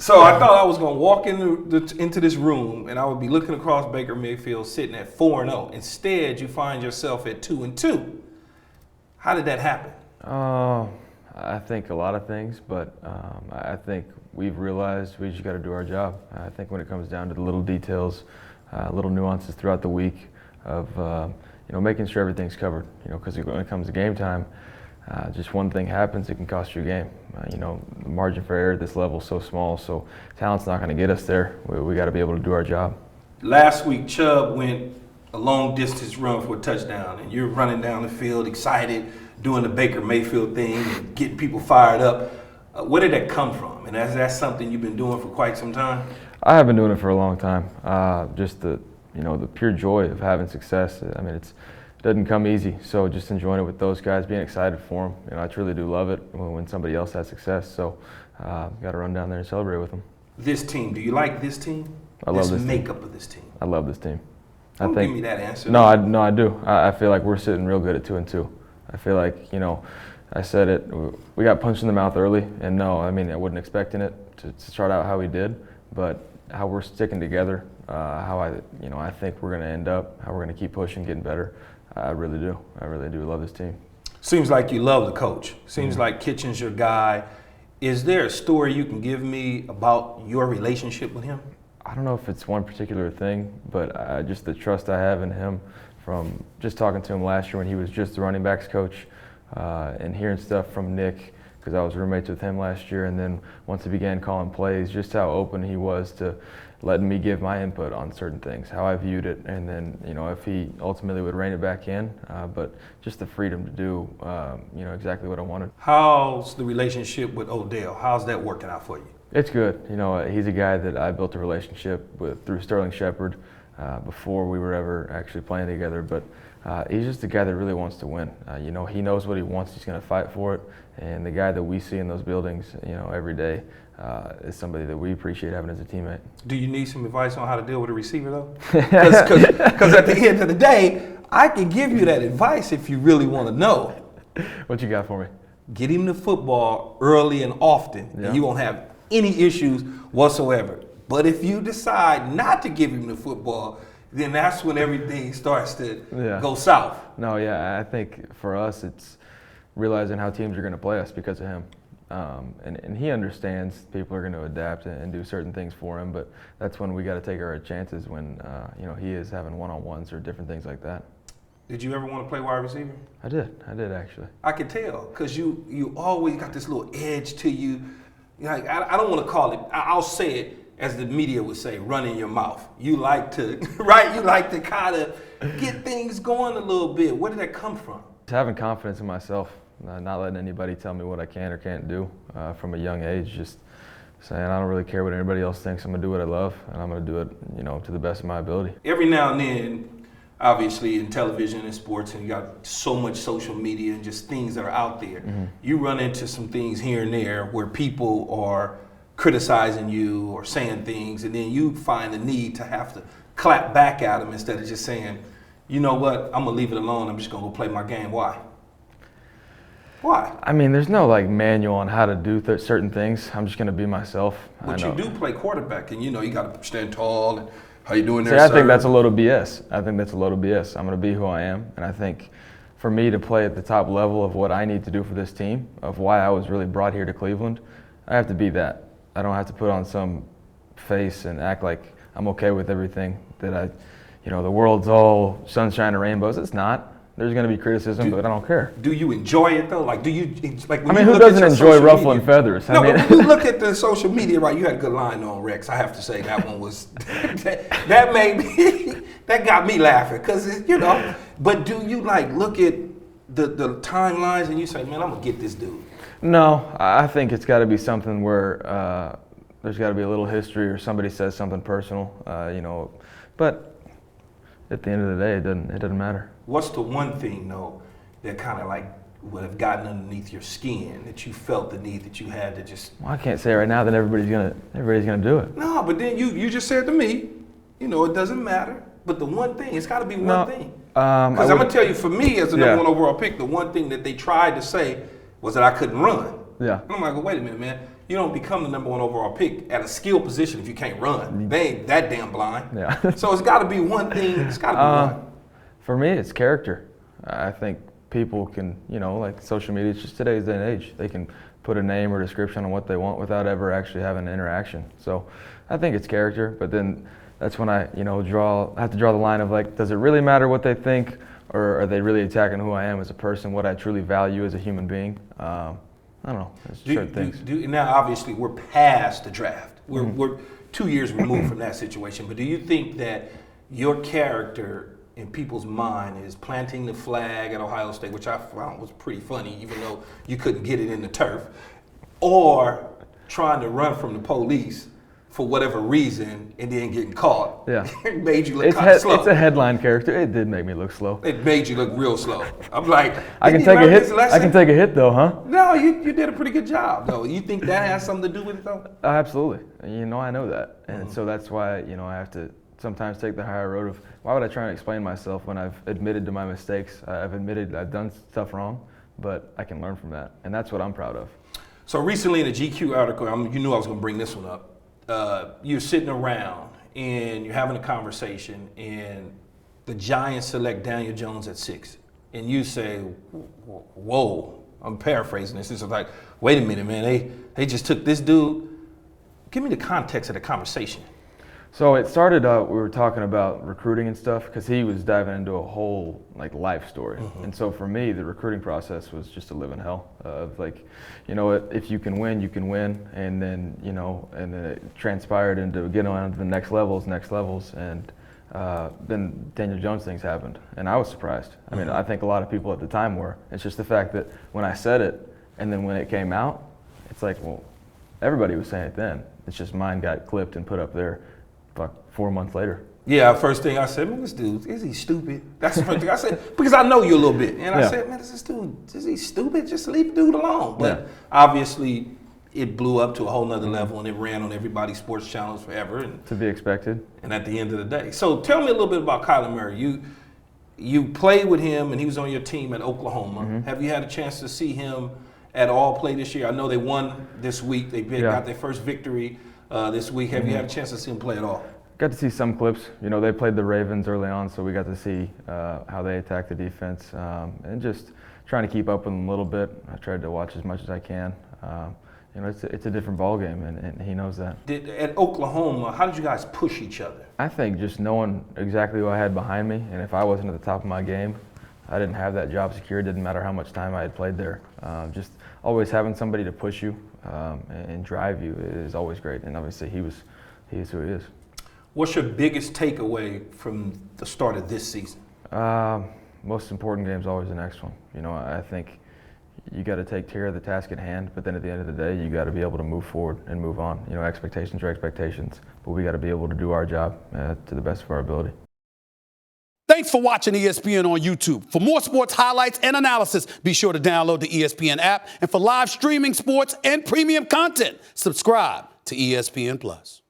So I thought I was going to walk into this room and I would be looking across Baker Mayfield sitting at 4-0. Instead, you find yourself at 2-2. How did that happen? I think a lot of things, but I think we've realized we just got to do our job. I think when it comes down to the little details, little nuances throughout the week of making sure everything's covered. Because when it comes to game time, just one thing happens, it can cost you a game. The margin for error at this level is so small, so talent's not going to get us there. We got to be able to do our job. Last week, Chubb went a long distance run for a touchdown, and you're running down the field excited, doing the Baker Mayfield thing, and getting people fired up. Where did that come from? And is that something you've been doing for quite some time? I have been doing it for a long time. Just the pure joy of having success. I mean, it doesn't come easy. So just enjoying it with those guys, being excited for them. I truly do love it when somebody else has success. So got to run down there and celebrate with them. This team, do you like this team? I love this makeup of this team. I love this team. Don't give me that answer. No, I do. I feel like we're sitting real good at 2-2. I feel like, I said it, we got punched in the mouth early, and no, I wasn't expecting it to start out how we did, but how we're sticking together, how I think we're going to end up, how we're going to keep pushing, getting better. I really do. I really do love this team. Seems like you love the coach. Seems like Kitchen's your guy. Is there a story you can give me about your relationship with him? I don't know if it's one particular thing, but just the trust I have in him from just talking to him last year when he was just the running backs coach and hearing stuff from Nick, because I was roommates with him last year, and then once he began calling plays, just how open he was to letting me give my input on certain things, how I viewed it, and then if he ultimately would rein it back in, but just the freedom to do exactly what I wanted. How's the relationship with Odell? How's that working out for you? It's good. He's a guy that I built a relationship with through Sterling Shepard before we were ever actually playing together, but he's just a guy that really wants to win. He knows what he wants. He's going to fight for it. And the guy that we see in those buildings, every day is somebody that we appreciate having as a teammate. Do you need some advice on how to deal with a receiver, though? Because at the end of the day, I can give you that advice if you really want to know. What you got for me? Get him the football early and often, and you won't have any issues whatsoever. But if you decide not to give him the football, then that's when everything starts to go south. No, I think for us it's realizing how teams are going to play us because of him. And he understands people are going to adapt and do certain things for him, but that's when we got to take our chances when he is having one-on-ones or different things like that. Did you ever want to play wide receiver? I did actually. I could tell because you always got this little edge to you. Like I don't want to call it. I'll say it as the media would say, running your mouth. You like to, right? You like to kind of get things going a little bit. Where did that come from? Just having confidence in myself, not letting anybody tell me what I can or can't do from a young age. Just saying I don't really care what anybody else thinks. I'm gonna do what I love, and I'm gonna do it, to the best of my ability. Every now and then, obviously in television and sports, and you got so much social media and just things that are out there, you run into some things here and there where people are criticizing you or saying things, and then you find the need to have to clap back at them instead of just saying, you know what, I'm gonna leave it alone, I'm just gonna go play my game. Why? There's no manual on how to do certain things. I'm just gonna be myself. But you do play quarterback, and you gotta stand tall, and how you doing there, I think that's a load of BS. I'm gonna be who I am, and I think for me to play at the top level of what I need to do for this team, of why I was really brought here to Cleveland, I have to be that. I don't have to put on some face and act like I'm okay with everything that the world's all sunshine and rainbows. It's not. There's going to be criticism, but I don't care. Do you enjoy it though? Do you like? Who doesn't enjoy ruffling feathers? No, but when you look at the social media, right? You had a good line on Rex. I have to say that one was that made me that got me laughing because But do you look at the timelines and you say, man, I'm gonna get this dude? No, I think it's got to be something where there's got to be a little history or somebody says something personal, But at the end of the day, it doesn't matter. What's the one thing though that kind of would have gotten underneath your skin that you felt the need that you had to just? Well, I can't say right now that everybody's gonna do it. No, but then you just said to me, it doesn't matter. But the one thing, it's got to be one thing. Because I'm gonna tell you, for me as the number one overall pick, the one thing that they tried to say was that I couldn't run. Yeah. And I'm like, well, wait a minute, man. You don't become the number 1 overall pick at a skill position if you can't run. They ain't that damn blind. Yeah. So it's got to be one thing. It's got to be one. For me, it's character. I think people can, like social media, it's just today's day and age. They can put a name or description on what they want without ever actually having an interaction. So I think it's character, but then that's when I, have to draw the line of like, does it really matter what they think, or are they really attacking who I am as a person, what I truly value as a human being? I don't know. It's certain things. Now, obviously, we're past the draft. We're 2 years removed from that situation. But do you think that your character in people's mind is planting the flag at Ohio State, which I found was pretty funny, even though you couldn't get it in the turf, or trying to run from the police for whatever reason and then getting caught? Yeah. It made you look kind of slow. It's a headline character. It did make me look slow. It made you look real slow. I'm like, I can take a hit. I can take a hit though, huh? No, you did a pretty good job though. You think that has something to do with it though? Absolutely. I know that, and so that's why I have to sometimes take the higher road of why would I try and explain myself when I've admitted to my mistakes? I've admitted I've done stuff wrong, but I can learn from that, and that's what I'm proud of. So recently in a GQ article, you knew I was going to bring this one up. You're sitting around and you're having a conversation, and the Giants select Daniel Jones at 6, and you say, "Whoa!" I'm paraphrasing this. It's like, "Wait a minute, man! They just took this dude." Give me the context of the conversation. So it started out, we were talking about recruiting and stuff, because he was diving into a whole life story. Mm-hmm. And so for me, the recruiting process was just a living hell of if you can win, you can win. And then, and then it transpired into getting on to the next levels. And then Daniel Jones things happened. And I was surprised. I mean, I think a lot of people at the time were. It's just the fact that when I said it, and then when it came out, it's like, well, everybody was saying it then. It's just mine got clipped and put up there. 4 months later. Yeah, first thing I said, man, this dude, is he stupid? That's the first thing I said, because I know you a little bit. And I said, man, this dude, is he stupid? Just leave the dude alone. But obviously, it blew up to a whole nother level, and it ran on everybody's sports channels forever. And, to be expected. And at the end of the day. So tell me a little bit about Kyler Murray. You played with him, and he was on your team at Oklahoma. Mm-hmm. Have you had a chance to see him at all play this year? I know they won this week. They got their first victory this week. Have you had a chance to see him play at all? Got to see some clips. They played the Ravens early on, so we got to see how they attacked the defense, and just trying to keep up with them a little bit. I tried to watch as much as I can. It's a different ball game, and he knows that. At Oklahoma, how did you guys push each other? I think just knowing exactly who I had behind me, and if I wasn't at the top of my game, I didn't have that job secure. It didn't matter how much time I had played there. Just always having somebody to push you and drive you is always great. And obviously, he is who he is. What's your biggest takeaway from the start of this season? Most important game is always the next one. I think you got to take care of the task at hand, but then at the end of the day, you got to be able to move forward and move on. Expectations are expectations, but we got to be able to do our job to the best of our ability. Thanks for watching ESPN on YouTube. For more sports highlights and analysis, be sure to download the ESPN app. And for live streaming sports and premium content, subscribe to ESPN+.